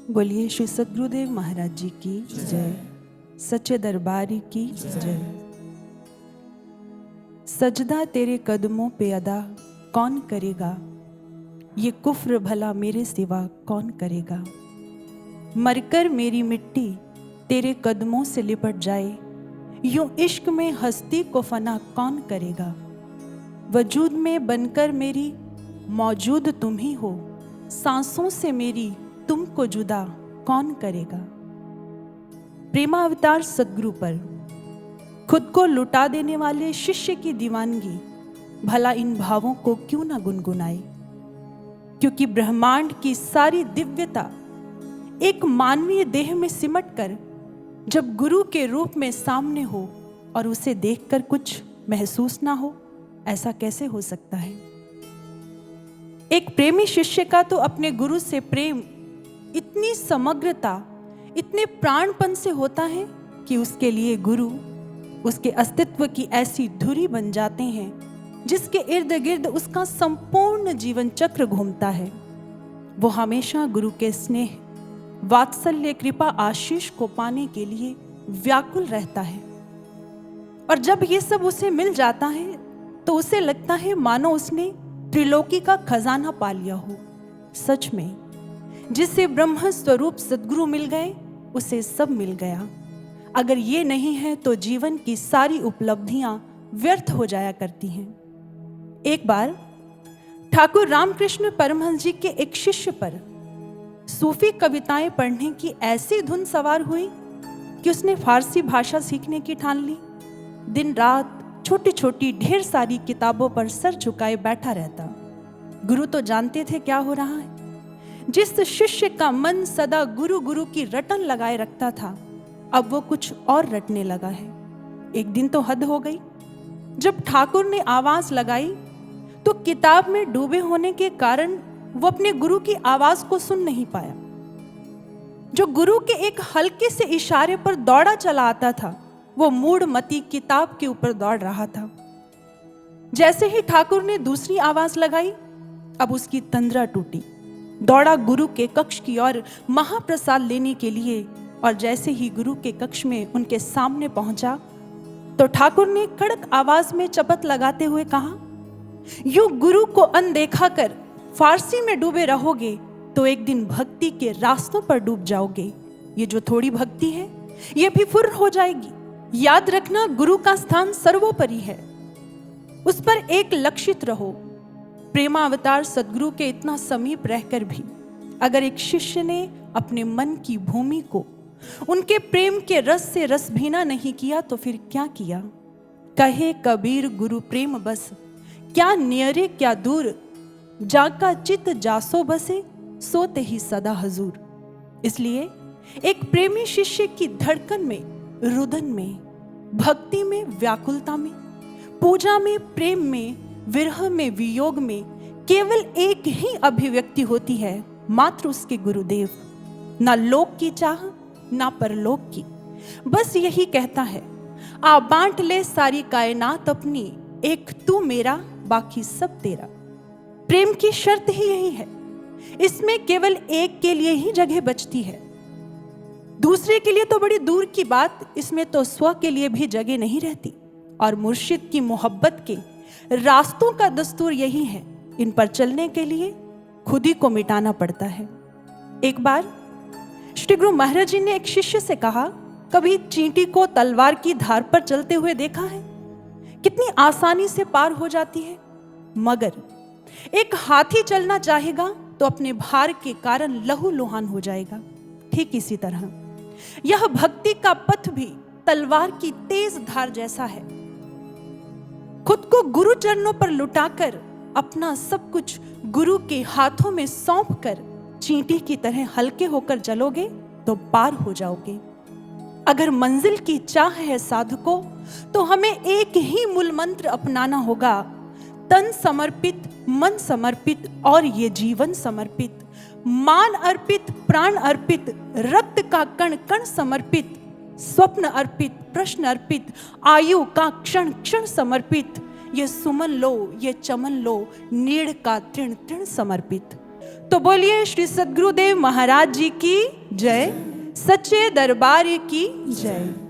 बोलिए श्री सद्गुरुदेव महाराज जी की जय, सच्चे दरबारी की जय। सजदा तेरे कदमों पे अदा कौन करेगा, ये कुफ्र भला मेरे सिवा कौन करेगा। मरकर मेरी मिट्टी तेरे कदमों से लिपट जाए, यूं इश्क में हस्ती को फना कौन करेगा। वजूद में बनकर मेरी मौजूद तुम ही हो, सांसों से मेरी तुमको जुदा कौन करेगा। प्रेमावतार सद्गुरु पर खुद को लुटा देने वाले शिष्य की दीवानगी भला इन भावों को क्यों ना गुनगुनाए, क्योंकि ब्रह्मांड की सारी दिव्यता एक मानवीय देह में सिमटकर जब गुरु के रूप में सामने हो और उसे देखकर कुछ महसूस ना हो, ऐसा कैसे हो सकता है। एक प्रेमी शिष्य का तो अपने गुरु से प्रेम इतनी समग्रता, इतने प्राणपन से होता है कि उसके लिए गुरु उसके अस्तित्व की ऐसी धुरी बन जाते हैं जिसके इर्द गिर्द उसका संपूर्ण जीवन चक्र घूमता है। वो हमेशा गुरु के स्नेह, वात्सल्य, कृपा, आशीष को पाने के लिए व्याकुल रहता है। और जब ये सब उसे मिल जाता है तो उसे लगता है मानो उसने त्रिलोकी का खजाना पा लिया हो। सच में जिसे ब्रह्म स्वरूप सद्गुरु मिल गए उसे सब मिल गया। अगर ये नहीं है तो जीवन की सारी उपलब्धियां व्यर्थ हो जाया करती हैं। एक बार ठाकुर रामकृष्ण परमहंस जी के एक शिष्य पर सूफी कविताएं पढ़ने की ऐसी धुन सवार हुई कि उसने फारसी भाषा सीखने की ठान ली। दिन रात छोटी छोटी ढेर सारी किताबों पर सर झुकाए बैठा रहता। गुरु तो जानते थे क्या हो रहा है। जिस शिष्य का मन सदा गुरु गुरु की रटन लगाए रखता था, अब वो कुछ और रटने लगा है। एक दिन तो हद हो गई। जब ठाकुर ने आवाज लगाई तो किताब में डूबे होने के कारण वो अपने गुरु की आवाज को सुन नहीं पाया। जो गुरु के एक हल्के से इशारे पर दौड़ा चला आता था, वो मूढ़मती किताब के ऊपर दौड़ रहा था। जैसे ही ठाकुर ने दूसरी आवाज लगाई, अब उसकी तंद्रा टूटी। दौड़ा गुरु के कक्ष की ओर महाप्रसाद लेने के लिए, और जैसे ही गुरु के कक्ष में उनके सामने पहुंचा तो ठाकुर ने कड़क आवाज में चपत लगाते हुए कहा, यूं गुरु को अनदेखा कर फारसी में डूबे रहोगे तो एक दिन भक्ति के रास्तों पर डूब जाओगे। ये जो थोड़ी भक्ति है ये भी फुर्र हो जाएगी। याद रखना, गुरु का स्थान सर्वोपरि है, उस पर एक लक्षित रहो। प्रेमावतार सद्गुरु के इतना समीप रहकर भी अगर एक शिष्य ने अपने मन की भूमि को उनके प्रेम के रस से रस भीना नहीं किया तो फिर क्या किया। कहे कबीर गुरु प्रेम बस, क्या नियरे क्या दूर, जाका चित जासो बसे, सोते ही सदा हजूर। इसलिए एक प्रेमी शिष्य की धड़कन में, रुदन में, भक्ति में, व्याकुलता में, पूजा में, प्रेम में, विरह में, वियोग में केवल एक ही अभिव्यक्ति होती है, मात्र उसके गुरुदेव। ना लोक की चाह ना परलोक की, बस यही कहता है, आ बांट ले सारी कायनात अपनी, एक तू मेरा बाकी सब तेरा। प्रेम की शर्त ही यही है, इसमें केवल एक के लिए ही जगह बचती है। दूसरे के लिए तो बड़ी दूर की बात, इसमें तो स्व के लिए भी जगह नहीं रहती। और मुर्शिद की मोहब्बत के रास्तों का दस्तूर यही है, इन पर चलने के लिए खुद ही को मिटाना पड़ता है। एक बार श्री गुरु महाराज जी ने एक शिष्य से कहा, कभी चींटी को तलवार की धार पर चलते हुए देखा है? कितनी आसानी से पार हो जाती है। मगर एक हाथी चलना चाहेगा तो अपने भार के कारण लहूलुहान हो जाएगा। ठीक इसी तरह यह भक्ति का पथ भी तलवार की तेज धार जैसा है। खुद को गुरु चरणों पर लुटाकर, अपना सब कुछ गुरु के हाथों में सौंप कर चींटी की तरह हल्के होकर चलोगे तो पार हो जाओगे। अगर मंजिल की चाह है साधकों तो हमें एक ही मूल मंत्र अपनाना होगा, तन समर्पित, मन समर्पित और ये जीवन समर्पित, मान अर्पित, प्राण अर्पित, रक्त का कण कण समर्पित, स्वप्न अर्पित, प्रश्न अर्पित, आयु का क्षण क्षण समर्पित, ये सुमन लो, ये चमन लो, नीड़ का तृण तृण समर्पित। तो बोलिए श्री सद्गुरुदेव महाराज जी की जय, सच्चे दरबार की जय।